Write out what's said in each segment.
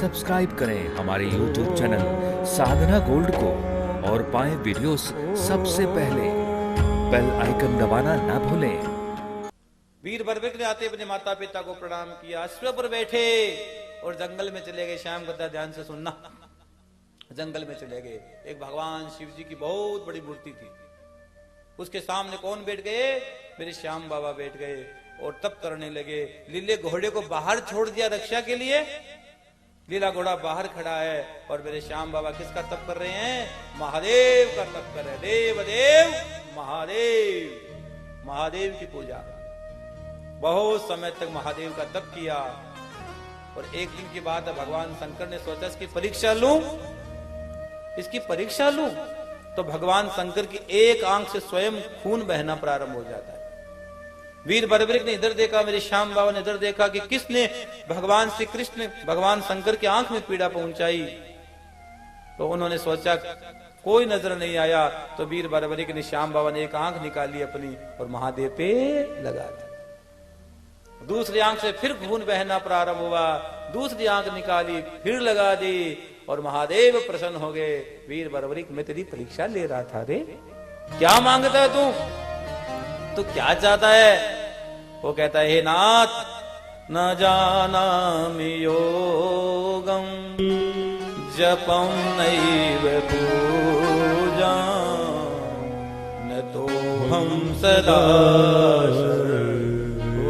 Subscribe करें हमारे YouTube channel साधना gold को और पाएं वीडियोस सबसे पहले। बेल आइकन दबाना ना भूलें। वीर बरबीर ने आते अपने माता पिता को प्रणाम किया, अश्व पर बैठे और जंगल में चले गए। श्याम गद्दा ध्यान से सुनना। जंगल में चले गए, एक भगवान शिव जी की बहुत बड़ी मूर्ति थी। उसके सामने कौन बैठ गए? मेरे श्याम बाबा बैठ गए और तप करने लगे। लीले घोड़े को बाहर छोड़ दिया रक्षा के लिए। लीला घोड़ा बाहर खड़ा है और मेरे श्याम बाबा किसका तप कर रहे हैं? महादेव का तप कर रहे हैं। देव देव महादेव, महादेव की पूजा। बहुत समय तक महादेव का तप किया और एक दिन की बात है, भगवान शंकर ने सोचा इसकी परीक्षा लूं, इसकी परीक्षा लूं। तो भगवान शंकर की एक आंख से स्वयं खून बहना प्रारंभ हो जाता है। वीर बरबीर ने इधर देखा, मेरे श्याम बाबा ने इधर देखा कि किसने भगवान श्री कृष्ण भगवान शंकर की आंख में पीड़ा पहुंचाई। तो उन्होंने सोचा कोई नजर नहीं आया, तो वीर बरबीर ने श्याम बाबा ने एक आंख निकाली अपनी और महादेव पे लगा दी। दूसरी आंख से फिर खून बहना प्रारंभ हुआ, दूसरी आंख निकाली फिर लगा दी और महादेव प्रसन्न हो गए। वीर बरबरीक, मैं तेरी परीक्षा ले रहा था रे, क्या मांगता है तू क्या चाहता है? वो कहता है, हे नाथ न जानामि योगम जपम नैव पूजा न तो हम सदा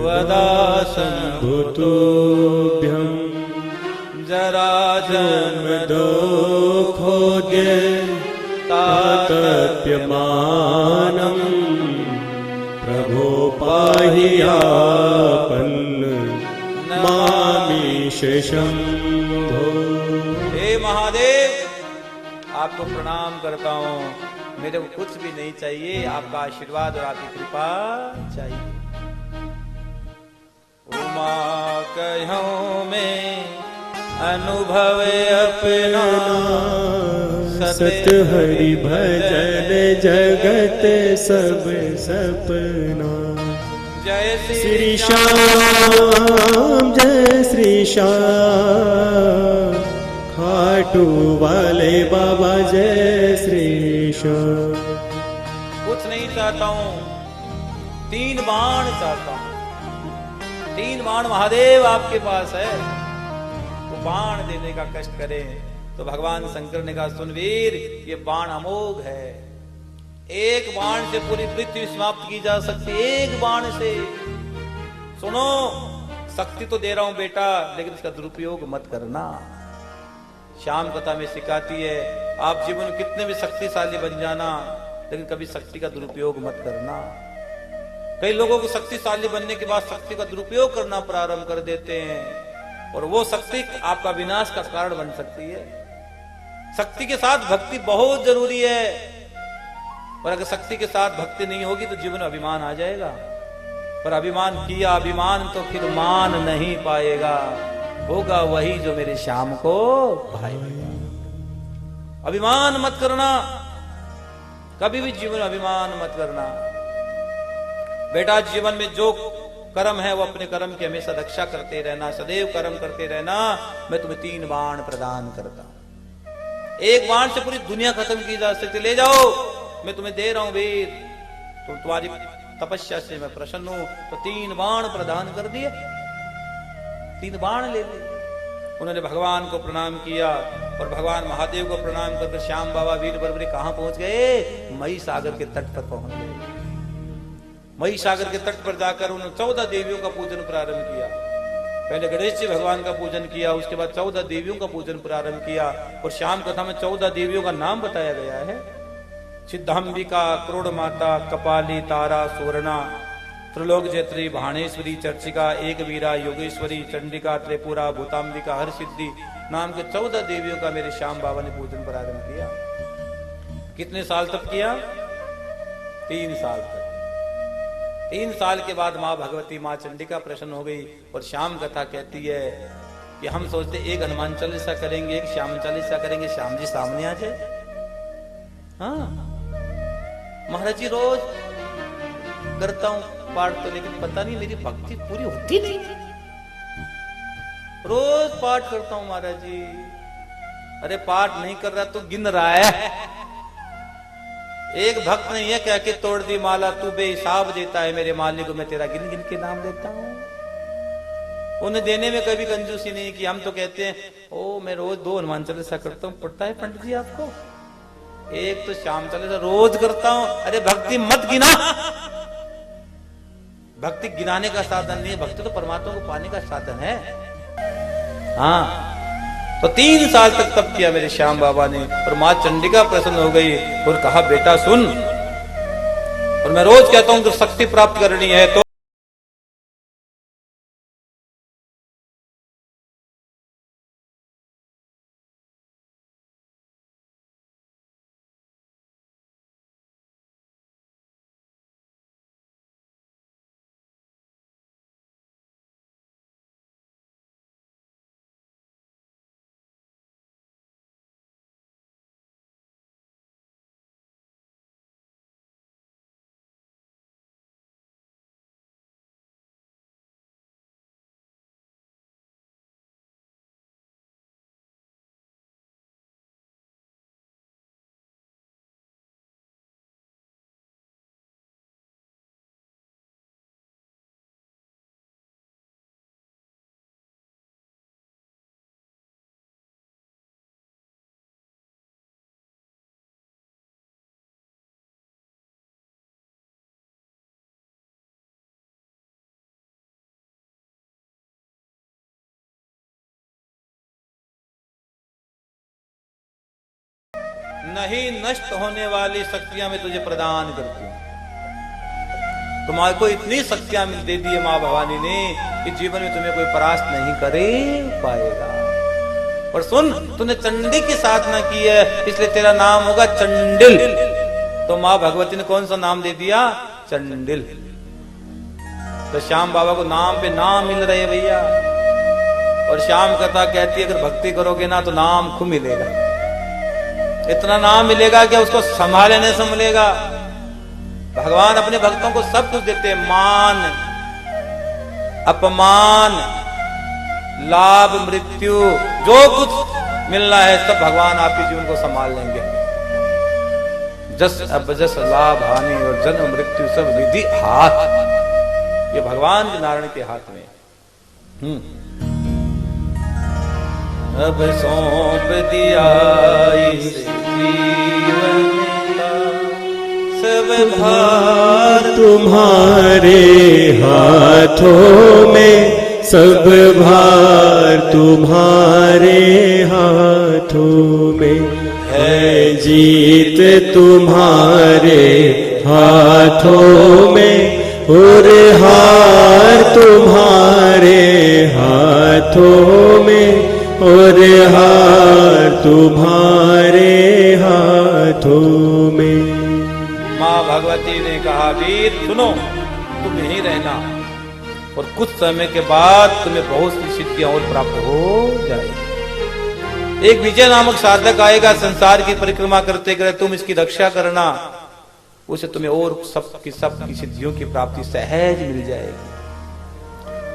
वदासन भूतोभ्यं जरा जन्म दुःखोऽद्य तातप्यमानं प्रभो पाहि आपन्न मामीश शंभो। हे महादेव, आपको प्रणाम करता हूँ। मेरे को कुछ भी नहीं चाहिए, आपका आशीर्वाद और आपकी कृपा चाहिए। उमा कहो में अनुभव अपना, सत हरि भजन जगत सब सपना। जय श्री श्याम जय श्री श्याम, खाटू वाले बाबा जय श्री श्याम। कुछ नहीं चाहता हूँ, 3 बाण चाहता हूँ। 3 बाण महादेव आपके पास है, वो बाण देने का कष्ट करें। तो भगवान शंकर ने कहा, सुन वीर, ये बाण अमोघ है। एक बाण से पूरी पृथ्वी समाप्त की जा सकती है, एक बाण से। सुनो, शक्ति तो दे रहा हूं बेटा, लेकिन इसका दुरुपयोग मत करना। श्याम कथा में सिखाती है, आप जीवन में कितने भी शक्तिशाली बन जाना, लेकिन कभी शक्ति का दुरुपयोग मत करना। कई लोगों को शक्तिशाली बनने के बाद शक्ति का दुरुपयोग करना प्रारंभ कर देते हैं और वो शक्ति आपका विनाश का कारण बन सकती है। शक्ति के साथ भक्ति बहुत जरूरी है, और अगर शक्ति के साथ भक्ति नहीं होगी तो जीवन में अभिमान आ जाएगा। पर अभिमान किया अभिमान तो फिर मान नहीं पाएगा, होगा वही जो मेरे श्याम को भाएगा। अभिमान मत करना, कभी भी जीवन में अभिमान मत करना बेटा। जीवन में जो कर्म है वो अपने कर्म की हमेशा रक्षा करते रहना, सदैव कर्म करते रहना। मैं तुम्हें 3 बाण प्रदान करता हूं। एक बाण से पूरी दुनिया खत्म की जा सकती, ले जाओ, मैं तुम्हें दे रहा हूं वीर। तो तुम्हारी तपस्या से मैं प्रसन्न हूं। तो 3 बाण प्रदान कर दिए, 3 बाण ले लिए। उन्होंने भगवान को प्रणाम किया और भगवान महादेव को प्रणाम करके श्याम बाबा वीर बरबरी कहां पहुंच गए? मई सागर के तट पर पहुंच गए। मई सागर के तट पर जाकर उन्होंने 14 देवियों का पूजन प्रारंभ किया। पहले गणेश जी भगवान का पूजन किया, उसके बाद 14 देवियों का पूजन प्रारंभ किया। और श्याम कथा में 14 देवियों का नाम बताया गया है। सिद्धांबिका, क्रोड़ माता, कपाली, तारा, सुवर्णा, त्रिलोक जयत्री, भाणेश्वरी, चर्चिका, एक वीरा, योगेश्वरी, चंडिका, त्रिपुरा, भूतांबिका, हर सिद्धि नाम के 14 देवियों का मेरे श्याम बाबा ने पूजन प्रारंभ किया। कितने साल तक किया? 3 साल तक। 3 साल के बाद माँ भगवती, माँ चंडिका प्रसन्न हो गई और श्याम कथा कहती है कि हम सोचते एक हनुमान चालीसा करेंगे, एक श्याम चालीसा करेंगे, श्याम जी सामने आ जाए। हाँ महाराज जी रोज करता हूं पाठ तो, लेकिन पता नहीं मेरी भक्ति पूरी होती नहीं। रोज पाठ करता हूं महाराज जी। अरे पाठ नहीं कर रहा तो गिन रहा है। एक भक्त नहीं है कह के तोड़ दी माला, तू बेहिसाब देता है मेरे मालिक को, मैं तेरा गिन गिन के नाम देता हूं। उन्हें देने में कभी कंजूसी नहीं की। हम तो कहते हैं ओ मैं रोज 2 हनुमान चालीसा करता हूं। पढ़ता है पंडित जी आपको? एक तो श्याम चालीसा रोज करता हूं। अरे भक्ति मत गिना। भक्ति गिनाने का साधन नहीं है, भक्ति तो परमात्मा को पाने का साधन है। हाँ, तो 3 साल तक तप किया मेरे श्याम बाबा ने, और मां चंडिका प्रसन्न हो गई और कहा बेटा सुन, और मैं रोज कहता हूं कि शक्ति प्राप्त करनी है तो नहीं नष्ट होने वाली शक्तियां मैं तुझे प्रदान करती हूं। तुम्हारे को इतनी शक्तियां दे दी है मां भवानी ने कि जीवन में तुम्हें कोई परास्त नहीं करे पाएगा। और सुन, तूने चंडी की साधना की है इसलिए तेरा नाम होगा चंडिल। तो मां भगवती ने कौन सा नाम दे दिया? चंडिल। तो श्याम बाबा को नाम पे नाम मिल रहे भैया। और श्याम कथा कहती है अगर भक्ति करोगे ना तो नाम खूब मिलेगा। इतना नाम मिलेगा कि उसको संभालने से मिलेगा। भगवान अपने भक्तों को सब कुछ देते हैं, मान अपमान लाभ मृत्यु जो कुछ मिलना है सब भगवान आपके जीवन को संभाल लेंगे। जस अबजस लाभ हानि और जन्म मृत्यु सब विधि हाथ, ये भगवान के नारायण के हाथ में। अब सौंप दिया इस जीवन का सब भार तुम्हारे हाथों में, सब भार तुम्हारे हाथों में है, जीत तुम्हारे हाथों में और हार तुम्हारे हाथों में और हार तुम्हारे हाथों में। मां भगवती ने कहा वीर सुनो, तुम यहीं रहना और कुछ समय के बाद तुम्हें बहुत सी सिद्धियां और प्राप्त हो जाएगी। एक विजय नामक साधक आएगा संसार की परिक्रमा करते करते, तुम इसकी रक्षा करना, उसे तुम्हें और सबकी सिद्धियों की प्राप्ति सहज मिल जाएगी।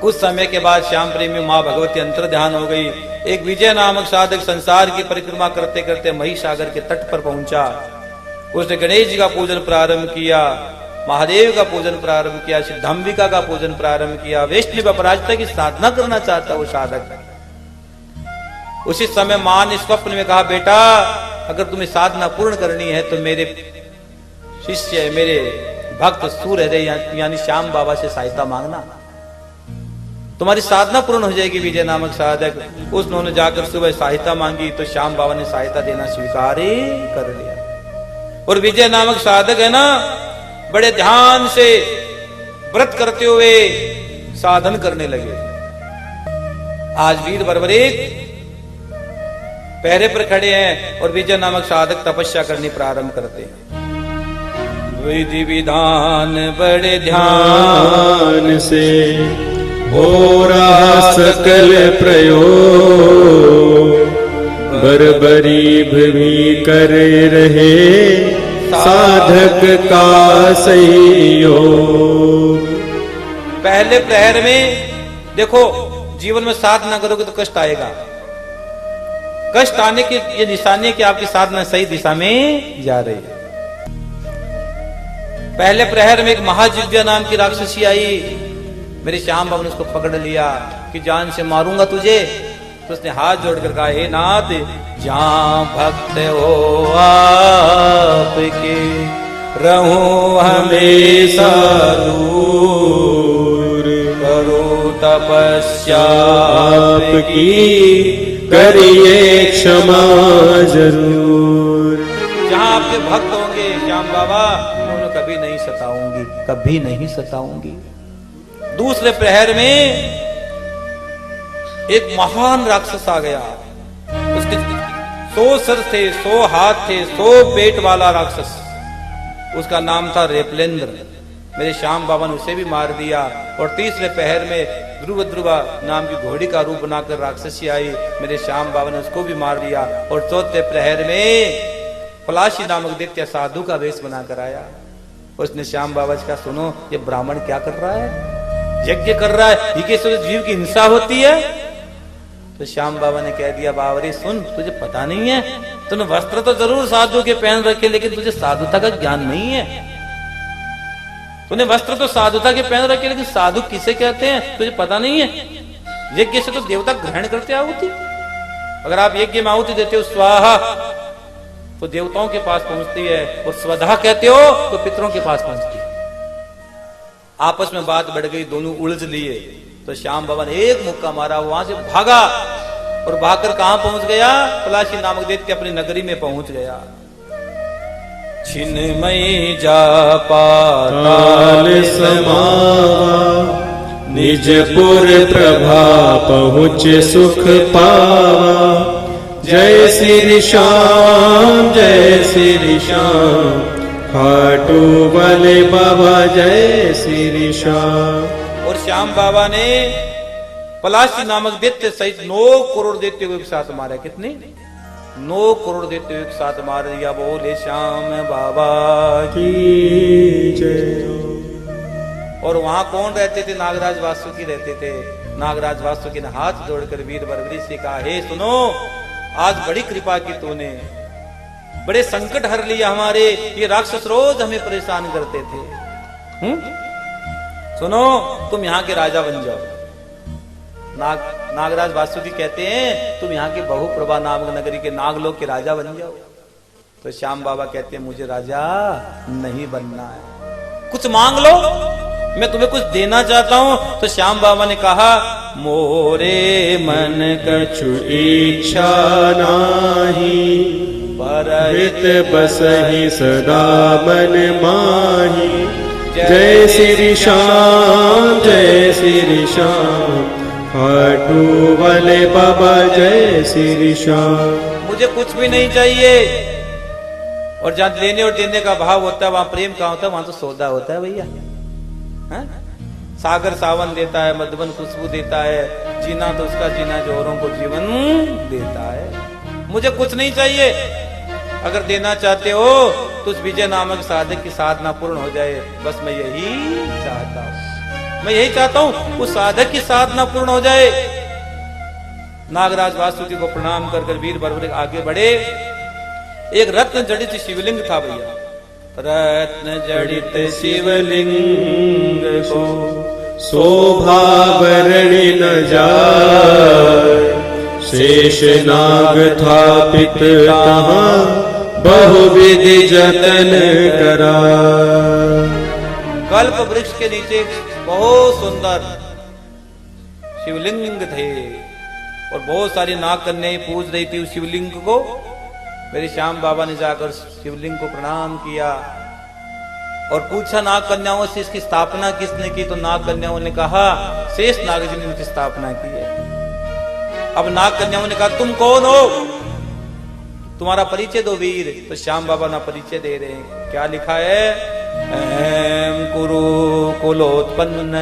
कुछ समय के बाद श्याम प्रेमी मां भगवती अंतर ध्यान हो गई। एक विजय नामक साधक संसार की परिक्रमा करते करते महिसागर के तट पर पहुंचा। उसने गणेश जी का पूजन प्रारंभ किया, महादेव का पूजन प्रारंभ किया, सिद्धांबिका का पूजन प्रारंभ किया, वैष्णव अपराजिता की साधना करना चाहता वो साधक। उसी समय मां ने स्वप्न में कहा बेटा अगर तुम्हें साधना पूर्ण करनी है तो मेरे शिष्य मेरे भक्त सूर्य यानी श्याम बाबा से सहायता मांगना, तुम्हारी साधना पूर्ण हो जाएगी। विजय नामक साधक उन्होंने जाकर सुबह सहायता मांगी तो श्याम बाबा ने सहायता देना स्वीकार ही कर लिया। और विजय नामक साधक है ना बड़े ध्यान से व्रत करते हुए साधन करने लगे। आज वीर बर्बरीक पहरे पर खड़े हैं और विजय नामक साधक तपस्या करनी प्रारंभ करते हैं। विधि विधान बड़े ध्यान से हो रहा सकल प्रयोग, बर्बरीक भी कर रहे साधक का सहयोग। पहले प्रहर में देखो जीवन में साधना करोगे तो कष्ट आएगा। कष्ट आने की ये निशानी है कि आपकी साधना सही दिशा में जा रही है। पहले प्रहर में एक महाजिव्या नाम की राक्षसी आई। मेरे श्याम बाबा ने उसको पकड़ लिया कि जान से मारूंगा तुझे। तो उसने हाथ जोड़कर कहा, हे नाथ, जहां भक्त हो आपके रहूं हमेशा दूर, करो तपस्या आपकी करिए क्षमा जरूर। जहां आपके भक्त होंगे श्याम बाबा, उन्हें कभी नहीं सताऊंगी, कभी नहीं सताऊंगी। दूसरे प्रहर में एक महान राक्षस आ गया। उसके 100 सर थे, 100 हाथ थे, 100 पेट वाला राक्षस। उसका नाम था रेपलेंद्र। मेरे श्याम बाबा ने उसे भी मार दिया। और तीसरे पहर में ध्रुवा नाम की घोड़ी का रूप बनाकर राक्षसी आई। मेरे श्याम बाबा ने उसको भी मार दिया। और चौथे प्रहर में पलाशी नामक दैत्य साधु का वेश बनाकर आया। उसने श्याम बाबा जी का, सुनो ये ब्राह्मण क्या कर रहा है, यज्ञ कर रहा है, ये कैसे जीव की हिंसा होती है। तो श्याम बाबा ने कह दिया, बावरी सुन, तुझे पता नहीं है, तूने वस्त्र तो जरूर साधु के पहन रखे, लेकिन तुझे साधुता का ज्ञान नहीं है। तूने वस्त्र तो साधुता के पहन रखे, लेकिन साधु किसे कहते हैं तुझे पता नहीं है। यज्ञ से तो देवता ग्रहण करते आहुति। अगर आप यज्ञ में आहुति देते हो स्वाहा तो देवताओं के पास पहुंचती है, और स्वधा कहते हो तो पितरों के पास पहुंचती है। आपस में बात बढ़ गई, दोनों उलझ लिए। तो श्याम बाबा ने एक मुक्का मारा, वहां से भागा और भागकर कहां पहुंच गया, पलाशी नामक दैत्य अपनी नगरी में पहुंच गया। छिन्मयी जा पाताल समावा, निजपुर प्रभा पहुँच सुख पावा। जय श्री श्याम, जय श्री श्याम, खाटू वाले बाबा जय श्री श्याम। और श्याम बाबा ने पलाशी नामक दैत्य सहित 9 करोड़ दैत्यों को एक साथ मारा। कितने? 9 करोड़ दैत्यों एक साथ मार दिया। बोले श्याम बाबा की जय। और वहां कौन रहते थे? नागराज वासुकी रहते थे। नागराज वासुकी ने हाथ जोड़कर वीर बरबरी से कहा, हे सुनो, आज बड़ी कृपा की तूने, बड़े संकट हर लिया हमारे। ये राक्षस रोज हमें परेशान करते थे। सुनो, तुम यहाँ के राजा बन जाओ। नागराज वासुकी कहते हैं, तुम यहाँ के बहुप्रभा नामक नगरी के नागलोक के राजा बन जाओ। तो श्याम बाबा कहते हैं, मुझे राजा नहीं बनना है, कुछ मांग लो, मैं तुम्हें कुछ देना चाहता हूं। तो श्याम बाबा ने कहा, मोरे मन कछु इच्छा नाही, परहित बसहि सदा मन माही। जय श्री श्याम, जय श्री श्याम, खाटू वाले बाबा जय श्री श्याम। मुझे कुछ भी नहीं चाहिए। और जहां लेने और देने का भाव होता है, वहां प्रेम कहां होता है? वहां तो सौदा होता है भैया। सागर सावन देता है, मधुबन खुशबू देता है, जीना तो उसका जीना जो औरों को जीवन देता है। मुझे कुछ नहीं चाहिए। अगर देना चाहते हो तो उस विजय नामक साधक की साधना पूर्ण हो जाए, बस मैं यही चाहता हूं। मैं यही चाहता हूं, उस साधक की साधना पूर्ण हो जाए। नागराज वासुकी को प्रणाम कर वीर बरबरी आगे बढ़े। एक रत्न जड़ित शिवलिंग था भैया। रत्न जड़ित शिवलिंग को शोभा वर्णि न जाय। शेष नाग थापित तहाँ बहुविधि जतन करा। कल्प वृक्ष के नीचे बहुत सुंदर शिवलिंग थे और बहुत सारी नाग कन्याएं पूज रही थी उस शिवलिंग को। मेरे श्याम बाबा ने जाकर शिवलिंग को प्रणाम किया और पूछा नाग कन्याओं से इसकी स्थापना किसने की। तो नाग कन्याओं ने कहा, शेष नाग जी ने इनकी स्थापना की है। अब नाग कन्याओं ने कहा, तुम कौन हो, तुम्हारा परिचय दो वीर। तो श्याम बाबा ना परिचय दे रहे हैं। क्या लिखा है? अहम कुरु कुलोत्पन्न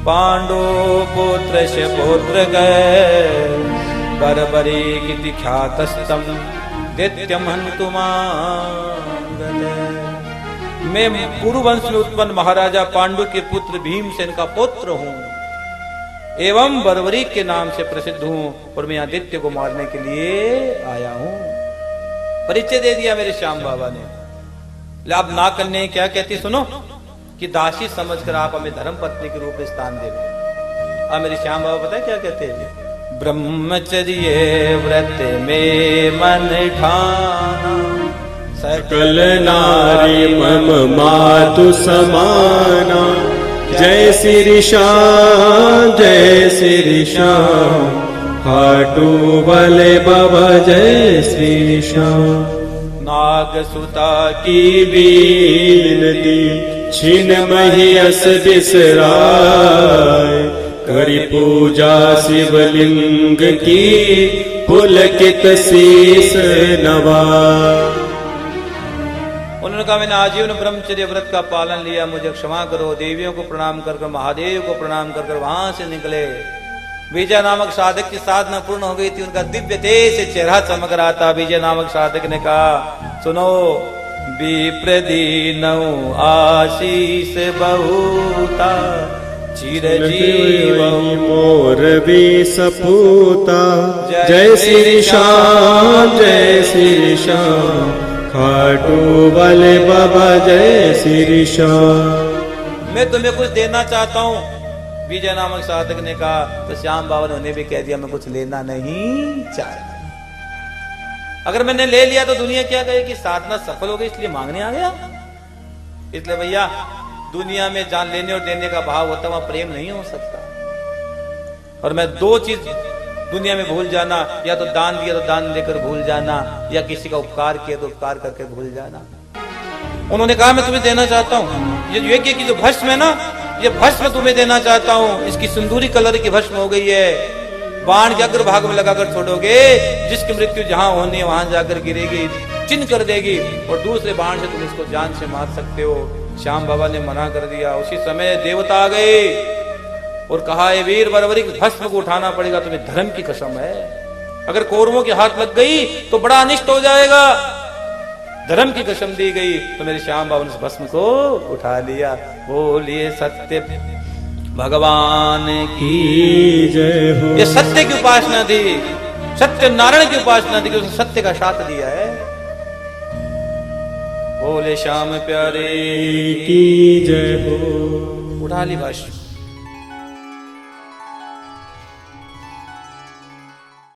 पांडु पुत्र से पुत्र गए। बरबरी किति ख्यातस्तम दैत्यम हन्तुमागत। मैं कुरु वंश में उत्पन्न महाराजा पांडु के पुत्र भीमसेन का पुत्र हूं। एवं बर्बरी के नाम से प्रसिद्ध हूं और मैं यहाँ दैत्य को मारने के लिए आया हूं। परिचय दे दिया मेरे श्याम बाबा ने। ले आप ना करने क्या कहती सुनो, कि दासी समझकर आप हमें धर्म पत्नी के रूप में स्थान दे रहे। अब मेरे श्याम बाबा पता है क्या कहते हैं? ब्रह्मचर्य व्रत में मन ठाना, सकल नारी मम मातु समाना। जय श्री श्याम जय श्री श्याम, खाटू वाले बाबा जय श्री श्याम। नाग सुता की बीनती छिन महियस बिसराय, करी पूजा शिवलिंग की पुलकित शीस नवाय। उन्होंने कहा मैंने आजीवन ब्रह्मचर्य व्रत का पालन लिया, मुझे क्षमा करो। देवियों को प्रणाम कर महादेव को प्रणाम कर वहां से निकले। विजय नामक साधक की साधना पूर्ण हो गई थी, उनका दिव्य तेज से चेहरा चमक रहा था। विजय नामक साधक ने कहा सुनो, विप्रदीनौ आशीष बहुता, चिरजीव मोर भी सपूता। जय श्री श्याम जय श्री श्याम, खाटू वाले बाबा जय श्री श्याम। मैं तुम्हें कुछ देना चाहता हूँ। विजय नामक साधक ने कहा, तो श्याम बाबा ने उन्हें भी कह दिया मैं कुछ लेना नहीं चाहता। अगर मैंने ले लिया तो दुनिया क्या कहे कि साधना सफल हो गई इसलिए मांगने आ गया। इसलिए भैया दुनिया में जान लेने और देने का भाव होता वहां प्रेम नहीं हो सकता। और मैं दो चीज दुनिया में भूल जाना, या तो दान दिया तो दान देकर भूल जाना, या किसी का उपकार किया तो उपकार करके भूल जाना। उन्होंने कहा मैं तुम्हें देना चाहता हूँ ये यज्ञ की जो भस्म है ना, ये भस्म तुम्हें देना चाहता हूँ। इसकी सिंदूरी कलर की भस्म हो गई है, बाण के अग्रभाग में लगाकर छोड़ोगे, जिसकी मृत्यु जहां होनी है वहां जाकर गिरेगी, चिन्ह कर देगी, और दूसरे बाण से तुम इसको जान से मार सकते हो। श्याम बाबा ने मना कर दिया। उसी समय देवता आ गए और कहा ये वीर बर्बरी भस्म को उठाना पड़ेगा, तुम्हें धर्म की कसम है, अगर कौरवों के हाथ लग गई तो बड़ा अनिष्ट हो जाएगा। धर्म की कसम दी गई तो मेरे श्याम बाबा ने भस्म को उठा लिया। बोलिए सत्य भगवान की जय हो। ये सत्य की उपासना थी, सत्य नारायण की उपासना थी कि उसने सत्य का साथ दिया है। बोले श्याम प्यारे की जय हो। उठा ली भस्म।